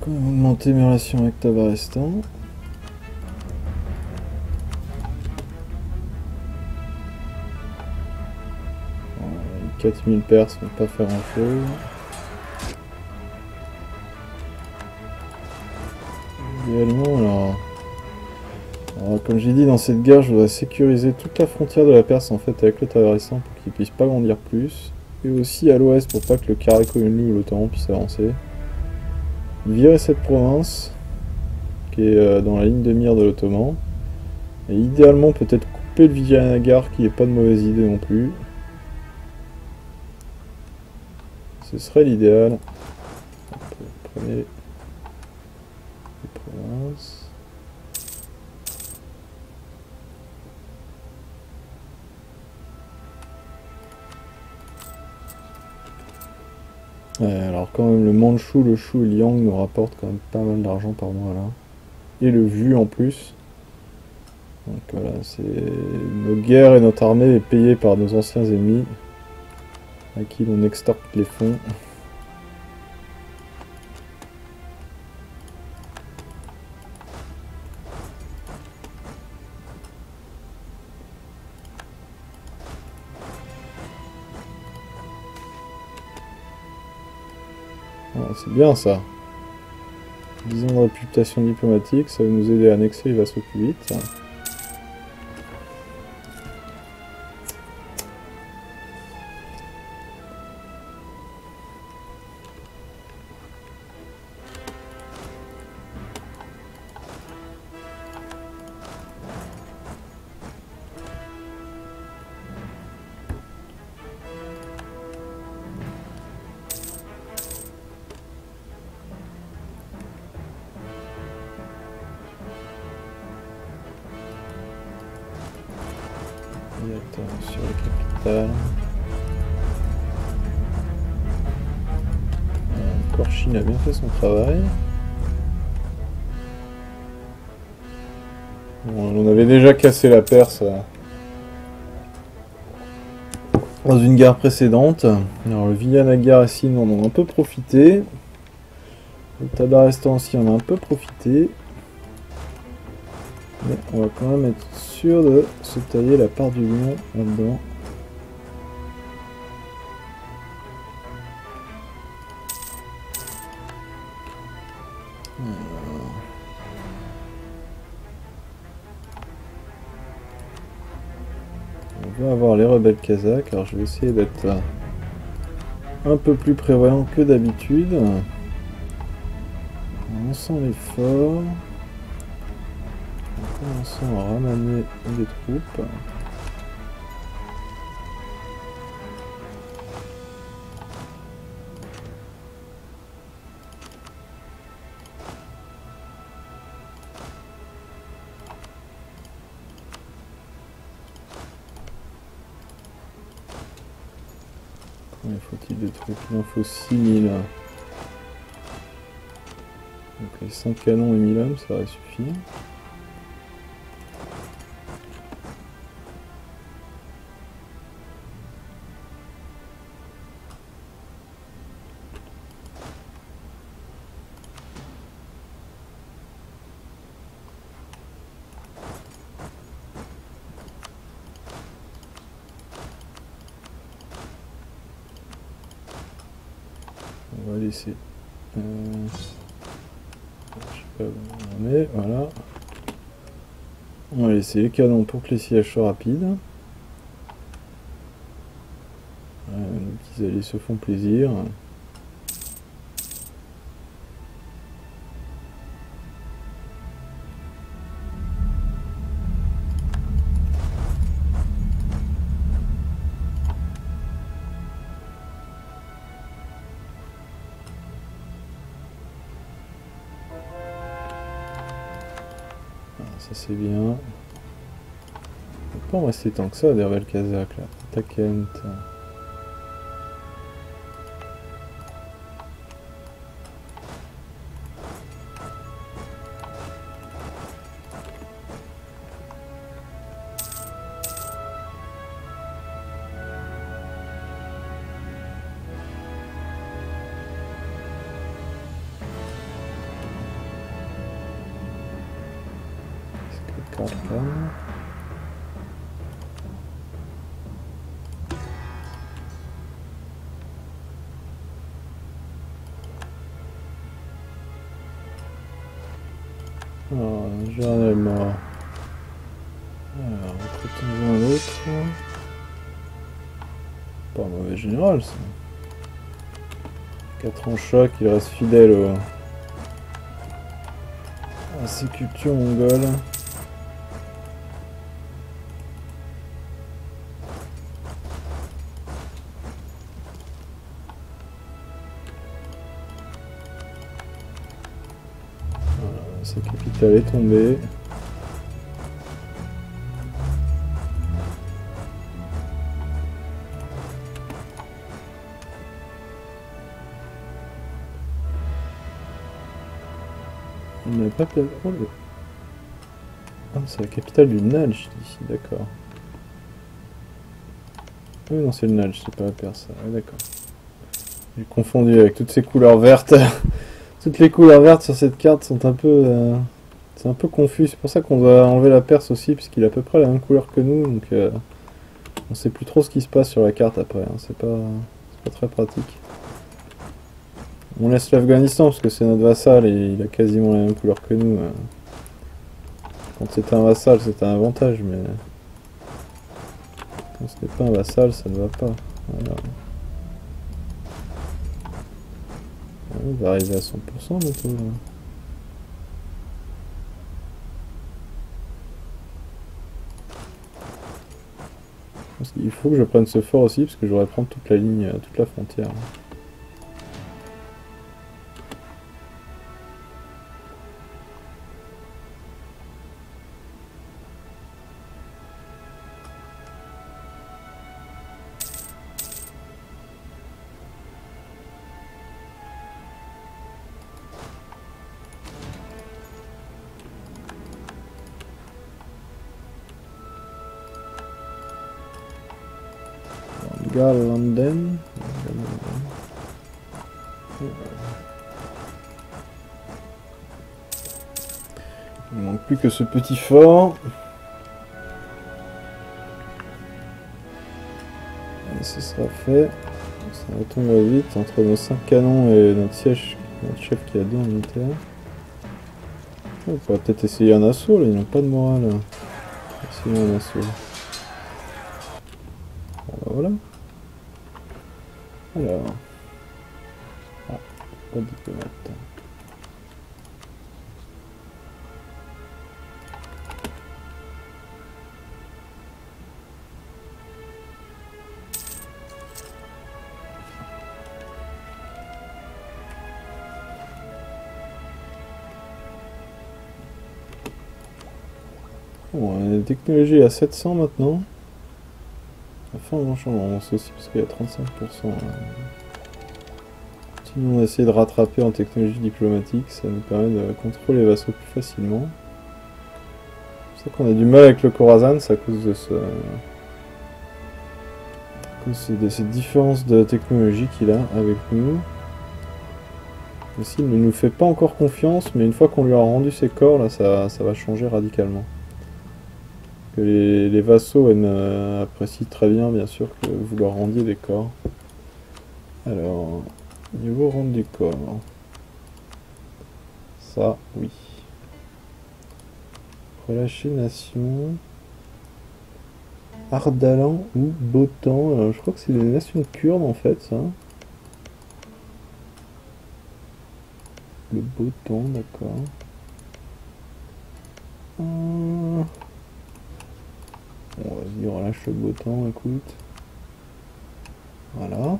quand même augmenter mes relations avec Tabarestan. 4000 perses ne vont pas faire grand chose. Idéalement, alors, comme j'ai dit, dans cette guerre, je voudrais sécuriser toute la frontière de la Perse en fait avec le Tabarestan pour qu'il puisse pas grandir plus. Et aussi à l'ouest pour pas que le Karakoyunlu ou l'Ottoman puisse avancer. Virer cette province qui est dans la ligne de mire de l'Ottoman. Et idéalement peut-être couper le Vijayanagar qui est pas de mauvaise idée non plus. Ce serait l'idéal. Prenez les provinces. Ouais, alors quand même le Manchu, le Shu et le Yang nous rapportent quand même pas mal d'argent par mois là. Et le Vu en plus. Donc voilà, c'est nos guerres et notre armée est payée par nos anciens ennemis à qui l'on extorque les fonds. Ah, c'est bien ça. 10 ans de réputation diplomatique, ça va nous aider à annexer les vassaux plus vite. Et attends, sur la capitale. Korchine a bien fait son travail. Bon, on avait déjà cassé la Perse dans une guerre précédente. Alors le Vijayanagar ici on en a un peu profité. Le Tabarestan aussi en a un peu profité. Mais on va quand même être sûr de se tailler la part du lion là-dedans. On va avoir les rebelles kazakhs. Alors je vais essayer d'être un peu plus prévoyant que d'habitude. En lançant les forts. En commençant à ramener des troupes. Combien faut-il de troupes? Il en faut 6000. Donc les 5 canons et 1000 hommes, ça va suffire. On va laisser. Je sais pas où on est, voilà. On va laisser les canons pour que les sièges soient rapides. Voilà, nos petits alliés se font plaisir. Ça c'est bien. Il ne peut pas en rester tant que ça des rebelles kazakhs là. Takent. arcane. Alors, Gérard est mort. Alors, recrutons un autre. Pas un mauvais général, ça. 4 en choc, il reste fidèle à ses cultures mongoles. Voilà, sa capitale est tombée. On n'a pas perdu. Oh, ah, c'est la capitale du Nalch ici, d'accord. Oui, non, c'est le Nalch, c'est pas la Perse. Ah, d'accord. J'ai confondu avec toutes ces couleurs vertes. Toutes les couleurs vertes sur cette carte sont un peu. C'est un peu confus. C'est pour ça qu'on doit enlever la Perse aussi, puisqu'il a à peu près la même couleur que nous. Donc, on sait plus trop ce qui se passe sur la carte après. Hein. C'est pas très pratique. On laisse l'Afghanistan parce que c'est notre vassal et il a quasiment la même couleur que nous. Quand c'est un vassal, c'est un avantage, mais quand ce n'est pas un vassal, ça ne va pas. Voilà. On va arriver à 100% bientôt. Là. Il faut que je prenne ce fort aussi parce que je voudrais prendre toute la ligne, toute la frontière. Garlanden. Il ne manque plus que ce petit fort. Et ce sera fait. Ça retombe vite entre nos 5 canons et notre siège, notre chef qui a 2 en militaire. On pourrait peut-être essayer un assaut là, ils n'ont pas de morale. Essayons un assaut. Bon, bah voilà. Alors. Ah, pas de diplomate. Bon, on a une technologie à 700 maintenant. Enfin, on avance aussi parce qu'il y a 35%. Continuons d'essayer de rattraper en technologie diplomatique, ça nous permet de contrôler les vassaux plus facilement. C'est pour ça qu'on a du mal avec le Khorasan, c'est à cause de ce... de cette différence de technologie qu'il a avec nous. Aussi, il ne nous fait pas encore confiance, mais une fois qu'on lui a rendu ses corps, là, ça va changer radicalement. Que les vassaux apprécient très bien sûr, que vous leur rendiez des corps. Alors, niveau rendre du corps. Ça, oui. Relâcher nation. Ardalan ou Botan. Alors, je crois que c'est des nations kurdes en fait, ça. Le Botan, d'accord. Bon, vas-y, relâche le Botan, écoute. Voilà.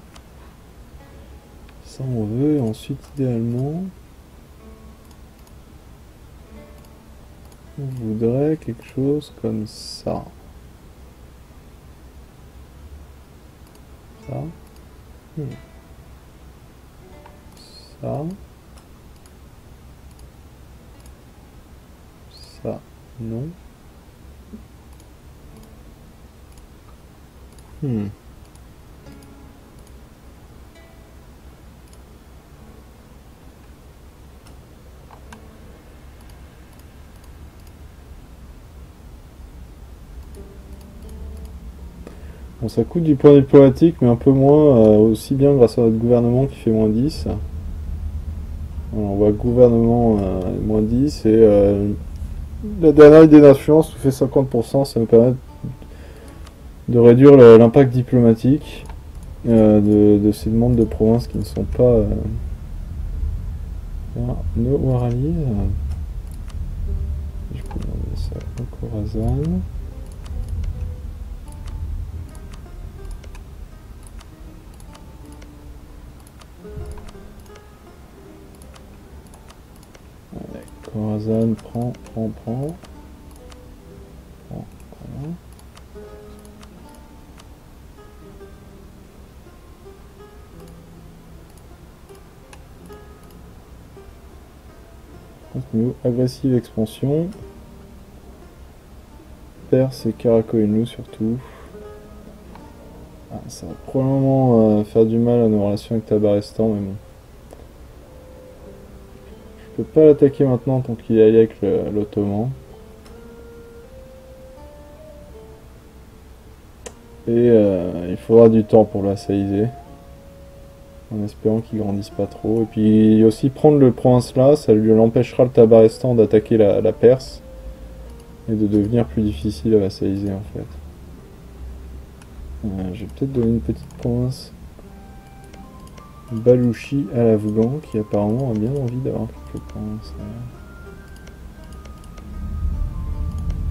Ça, on veut. Et ensuite, idéalement, on voudrait quelque chose comme ça. Ça. Ça. Ça. Non. Bon, ça coûte du point diplomatique, mais un peu moins, aussi bien grâce à notre gouvernement qui fait -10. Alors, on voit gouvernement -10 et la dernière idée d'influence nous fait 50%, ça nous permet de réduire l'impact diplomatique de ces demandes de provinces qui ne sont pas nos war allies. Je peux demander ça au Khorasan. Khorasan, prends. Voilà. Continue. Agressive expansion. Perse et Karakoyunlu surtout. Ah, ça va probablement faire du mal à nos relations avec Tabarestan, mais bon. Je peux pas l'attaquer maintenant tant qu'il est allié avec l'Ottoman. Et il faudra du temps pour l'assaillir, en espérant qu'il grandisse pas trop. Et puis aussi prendre le prince là, ça lui l'empêchera le Tabarestan d'attaquer la Perse et de devenir plus difficile à vassaliser en fait. Je vais peut-être donner une petite province Balouchi à l'Afghan qui apparemment a bien envie d'avoir quelques provinces.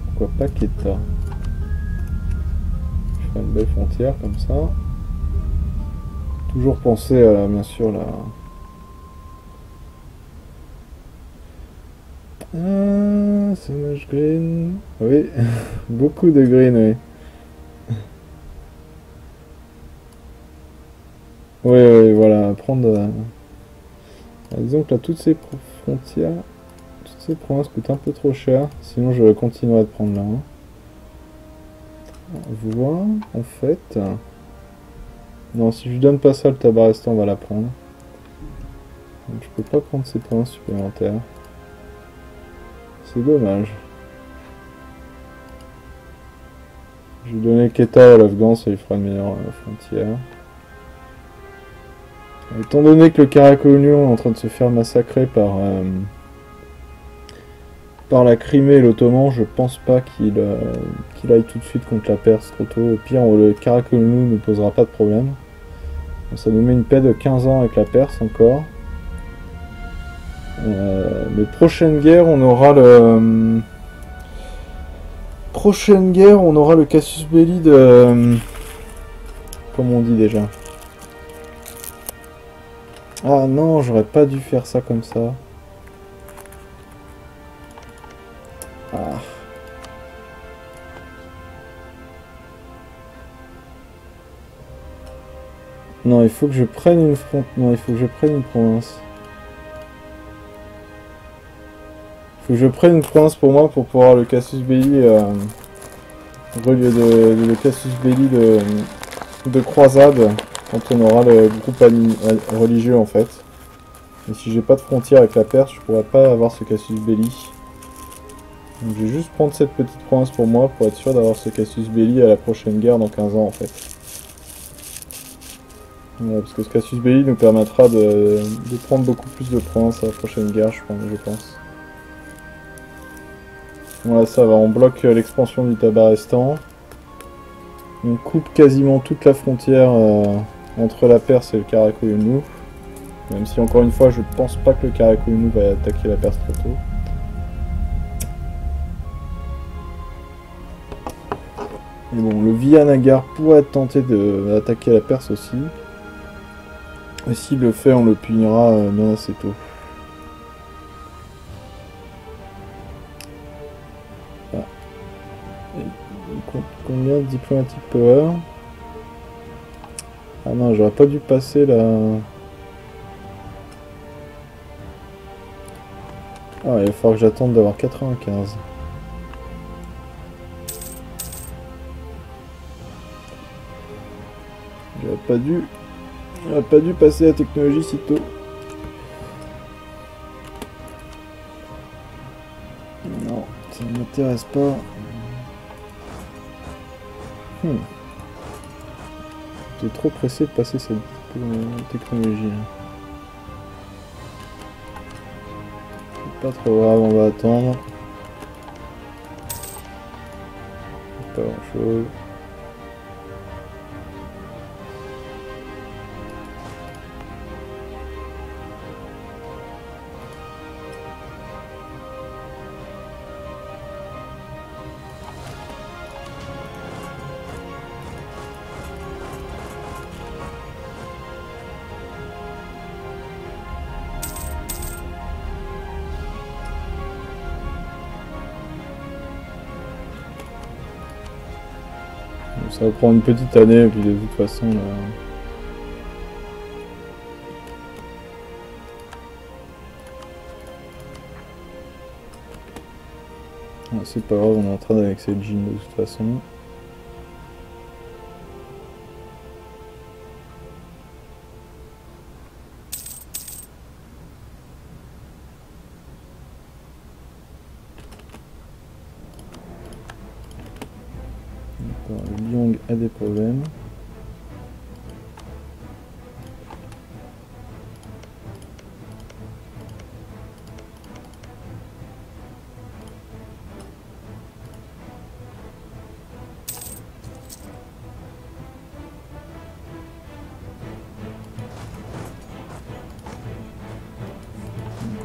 Pourquoi pas Quetta? Je ferai une belle frontière comme ça. Toujours penser à bien sûr la... Ah, Sauvage Green. Oui, beaucoup de green, oui. Oui, voilà, prendre... disons que là, toutes ces frontières, toutes ces provinces coûtent un peu trop cher, sinon je continuerai de prendre là. Voir, en fait... Non, si je lui donne pas ça, le Tabarestan va la prendre. Donc je peux pas prendre ces provinces supplémentaires. C'est dommage. Je vais donner Quetta à l'Afghan, ça lui fera une meilleure frontière. Étant donné que le Karakoyunlu est en train de se faire massacrer par la Crimée et l'Ottoman, je pense pas qu'il aille tout de suite contre la Perse trop tôt. Au pire, le Karakoyunlu ne posera pas de problème. Ça nous met une paix de 15 ans avec la Perse encore. Mais prochaine guerre, on aura le... Prochaine guerre, on aura le Casus Belli de... Comme on dit déjà. Ah non, j'aurais pas dû faire ça comme ça. Ah. Non, il faut que je prenne une front... Non, il faut que je prenne une province. Il faut que je prenne une province pour moi pour pouvoir le Casus Belli... le Casus Belli de croisade quand on aura le groupe religieux en fait. Et si j'ai pas de frontière avec la Perse, je pourrais pas avoir ce Casus Belli. Donc je vais juste prendre cette petite province pour moi pour être sûr d'avoir ce Casus Belli à la prochaine guerre dans 15 ans en fait. Voilà, parce que ce Casus Belli nous permettra de prendre beaucoup plus de provinces à la prochaine guerre, je pense. Voilà, ça va, on bloque l'expansion du Tabarestan. On coupe quasiment toute la frontière entre la Perse et le Karakoyunlu. Même si encore une fois, je pense pas que le Karakoyunlu va attaquer la Perse trop tôt. Et bon, le Vijayanagar pourrait être tenté d'attaquer la Perse aussi. Et s'il le fait, on le punira bien assez tôt. Ah. Combien de diplomatic power? Ah non, j'aurais pas dû passer là. Ah, il va falloir que j'attende d'avoir 95. J'aurais pas dû passer la technologie si tôt. Non, ça ne m'intéresse pas. T'es trop pressé de passer cette technologie. C'est pas trop grave, on va attendre. Pas grand chose. Ça va prendre une petite année, et puis de toute façon, là... Ah, c'est pas grave, on est en train d'annexer le jean de toute façon. Lyong a des problèmes.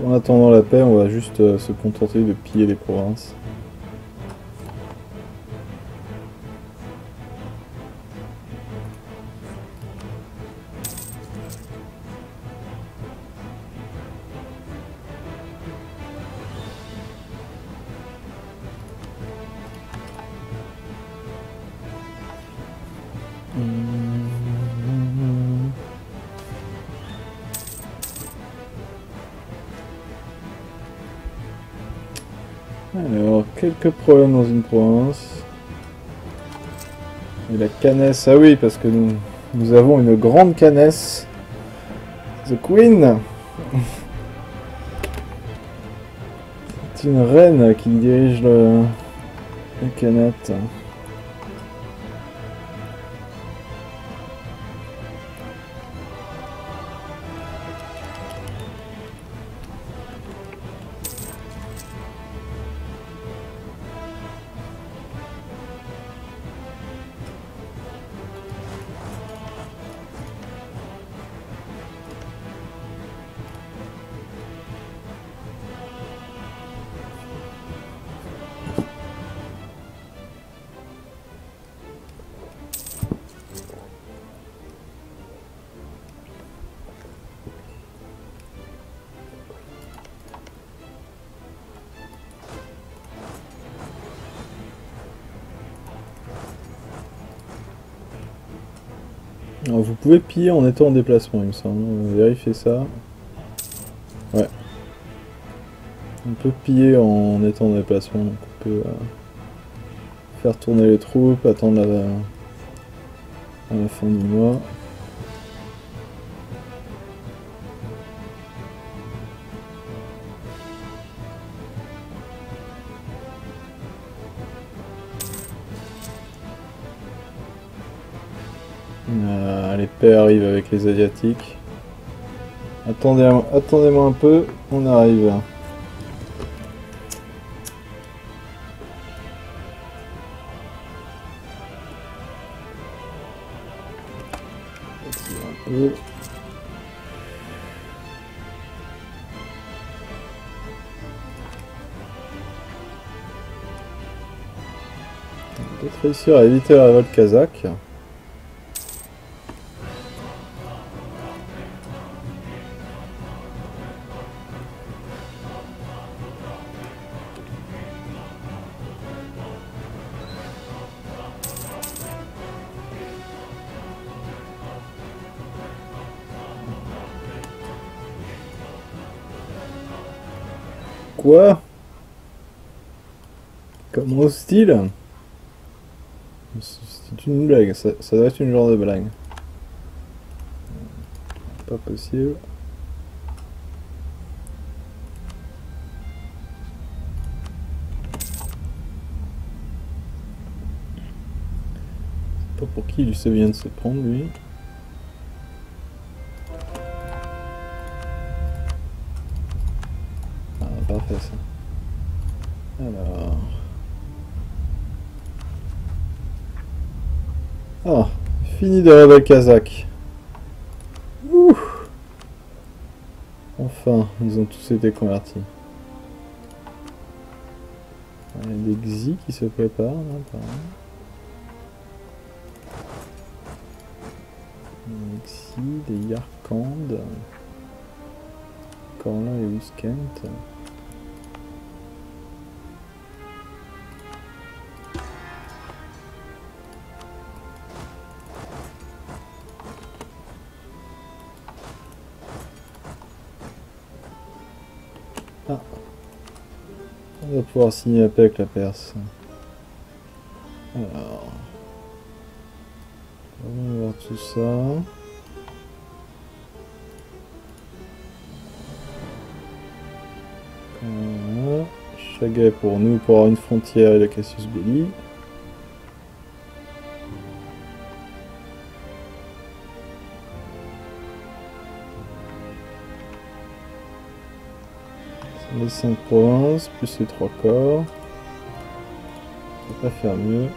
En attendant la paix, on va juste se contenter de piller les provinces. Alors, quelques problèmes dans une province. Et la canesse, ah oui, parce que nous avons une grande canesse. The Queen. C'est une reine qui dirige le Khanat. Alors, vous pouvez piller en étant en déplacement, il me semble. On va vérifier ça. Ouais. On peut piller en étant en déplacement, donc on peut faire tourner les troupes, attendre à la fin du mois. Les paix arrivent avec les Asiatiques. Attendez-moi un peu, on arrive. Un peu. On va peut-être réussir à éviter la révolte kazakh. Quoi? Comment hostile? C'est une blague, ça doit être une genre de blague. Pas possible. pas pour qui il se vient de se prendre lui. Ah, parfait ça. Alors. Ah, fini de rêver le Kazakh. Ouh. Enfin, ils ont tous été convertis. Il y a des Xi qui se préparent là, apparemment. Des Xi, des Yarkand. Corlin et Uskent. Ah. On va pouvoir signer la paix avec la Perse. Alors. On va voir tout ça. Voilà. Chaguet pour nous pour avoir une frontière et la Cassius Belli. Les 5 provinces, plus les 3 corps. On peut pas faire mieux.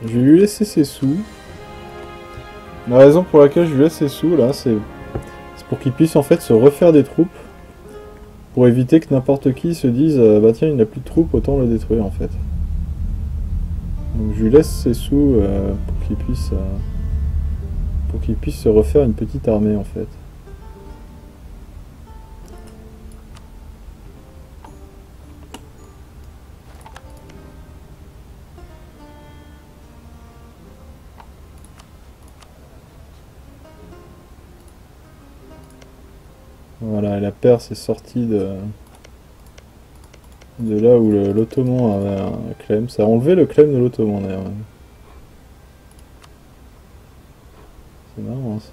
Je vais lui laisser ses sous. La raison pour laquelle je lui laisse ses sous là, c'est pour qu'il puisse en fait se refaire des troupes. Pour éviter que n'importe qui se dise bah tiens il n'a plus de troupes, autant le détruire en fait. Donc je lui laisse ses sous pour qu'il puisse se refaire une petite armée en fait. Voilà, la Perse est sortie de là où l'Ottoman avait un claim. Ça a enlevé le claim de l'Ottoman d'ailleurs. C'est marrant ça.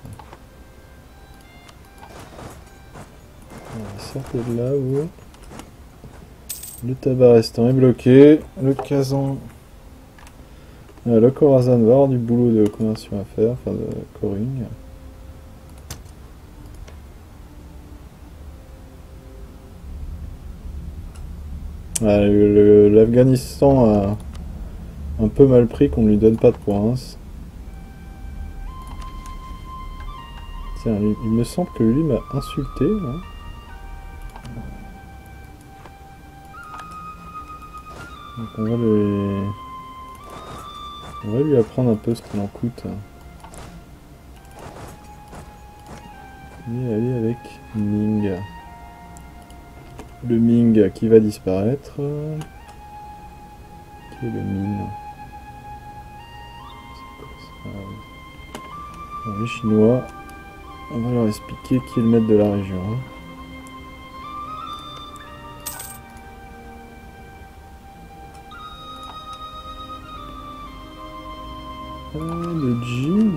Sortez de là où le Tabarestan est bloqué. Le Kazan. Le Khorasan va avoir du boulot de conversion à faire, enfin de coring. L'Afghanistan a un peu mal pris qu'on ne lui donne pas de province. Tiens, il me semble que lui m'a insulté. Hein. Donc on va lui apprendre un peu ce qu'il en coûte. Et aller avec Ming. Le Ming qui va disparaître. Qui est le Ming? Alors, les Chinois, on va leur expliquer qui est le maître de la région. Le Jin.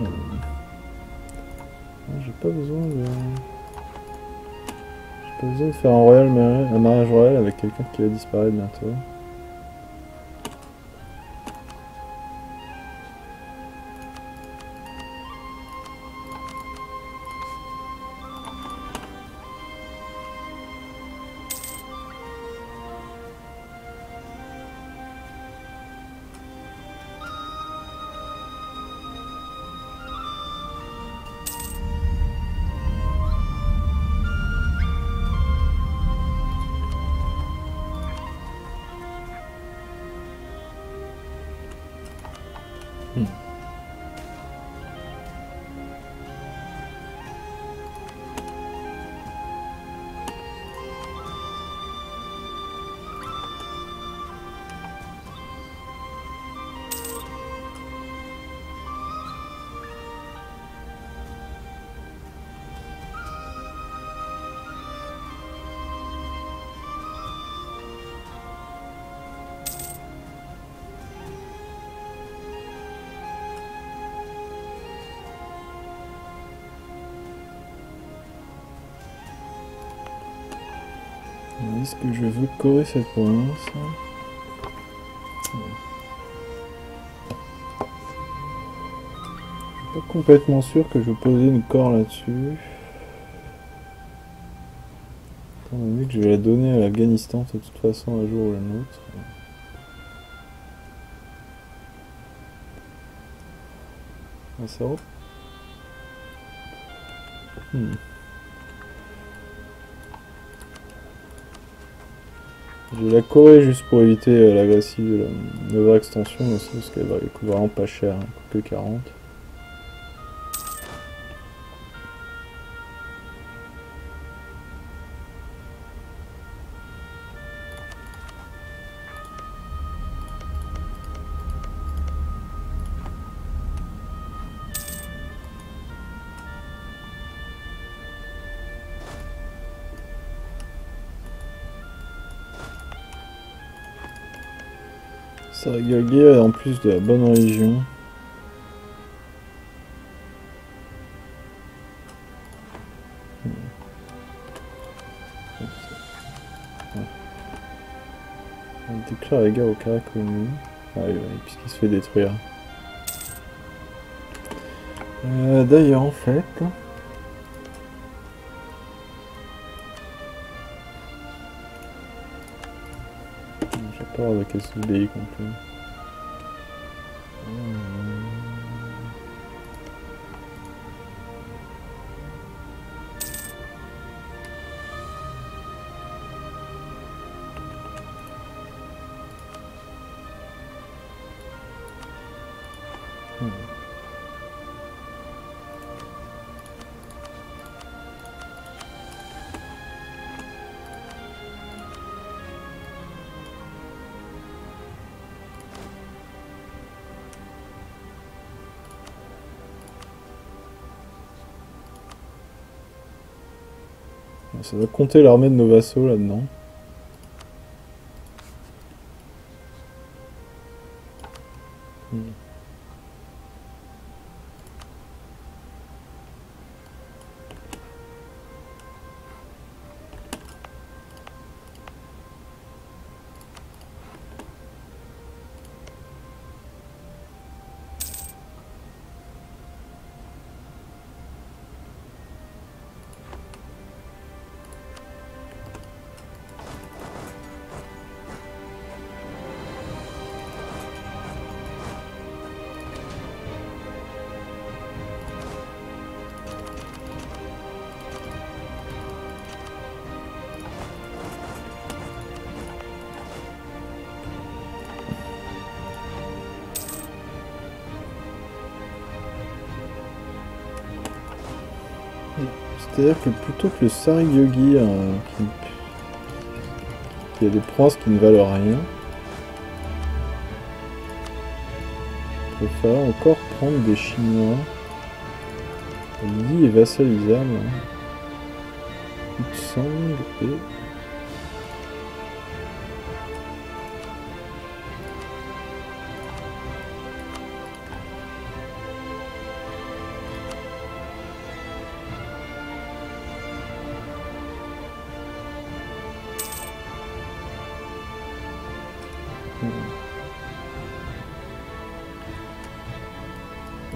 J'ai pas besoin de... J'ai pas besoin de faire un mariage royal avec quelqu'un qui va disparaître bientôt. Est-ce que je veux Corée cette province? Je suis pas complètement sûr que je vais poser une corps là-dessus. Étant donné que je vais la donner à l'Afghanistan de toute façon un jour ou un autre. Un cerveau. J'ai la Corée juste pour éviter l'agressive extension aussi, parce qu'elle va coûter vraiment pas cher, hein, que 40. Ça rigole guère en plus de la bonne religion. On déclare la guerre au Karakonu. Ah oui, puisqu'il se fait détruire. D'ailleurs, en fait... J'ai peur de casser le BI complet. Ça doit compter l'armée de nos vassaux là-dedans. C'est-à-dire que plutôt que le Sari-Yogi, qui a des provinces qui ne valent rien, il va falloir encore prendre des Chinois. Li est vassalisable. Utsang et...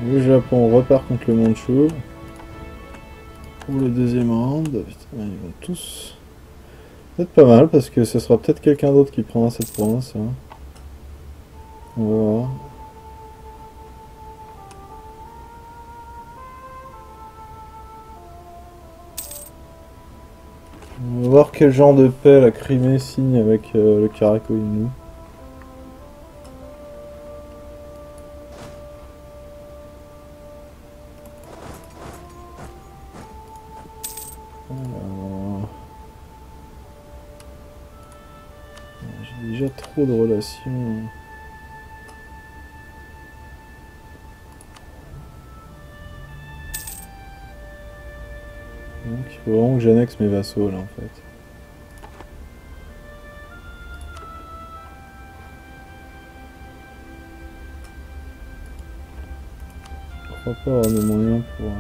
Le Japon repart contre le Mandchou. Pour le deuxième round. Putain, ils vont tous... Peut-être pas mal, parce que ce sera peut-être quelqu'un d'autre qui prendra cette province. Hein. On va voir. On va voir quel genre de paix la Crimée signe avec le Karakonu. J'ai déjà trop de relations. Donc il faut vraiment que j'annexe mes vassaux là en fait. Je crois pas avoir de moyens pour...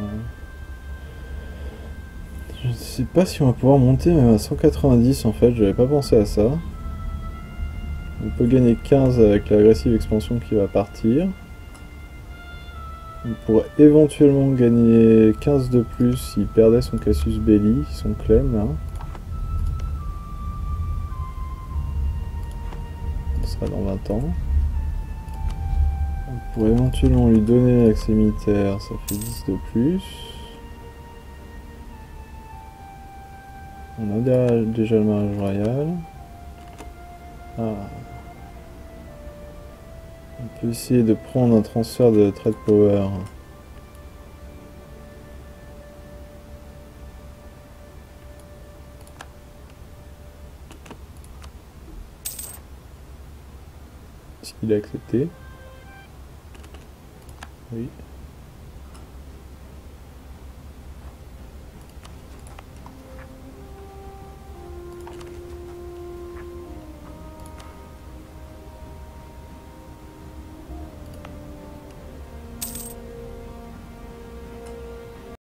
Je ne sais pas si on va pouvoir monter même à 190 en fait, j'avais pas pensé à ça. On peut gagner 15 avec l'agressive expansion qui va partir. On pourrait éventuellement gagner 15 de plus s'il perdait son Cassius Belli, son Clem là. Ce sera dans 20 ans. On pourrait éventuellement lui donner l'accès militaire, ça fait 10 de plus. On a déjà le mariage royal. Ah. On peut essayer de prendre un transfert de trade power. Est-ce qu'il a accepté? Oui.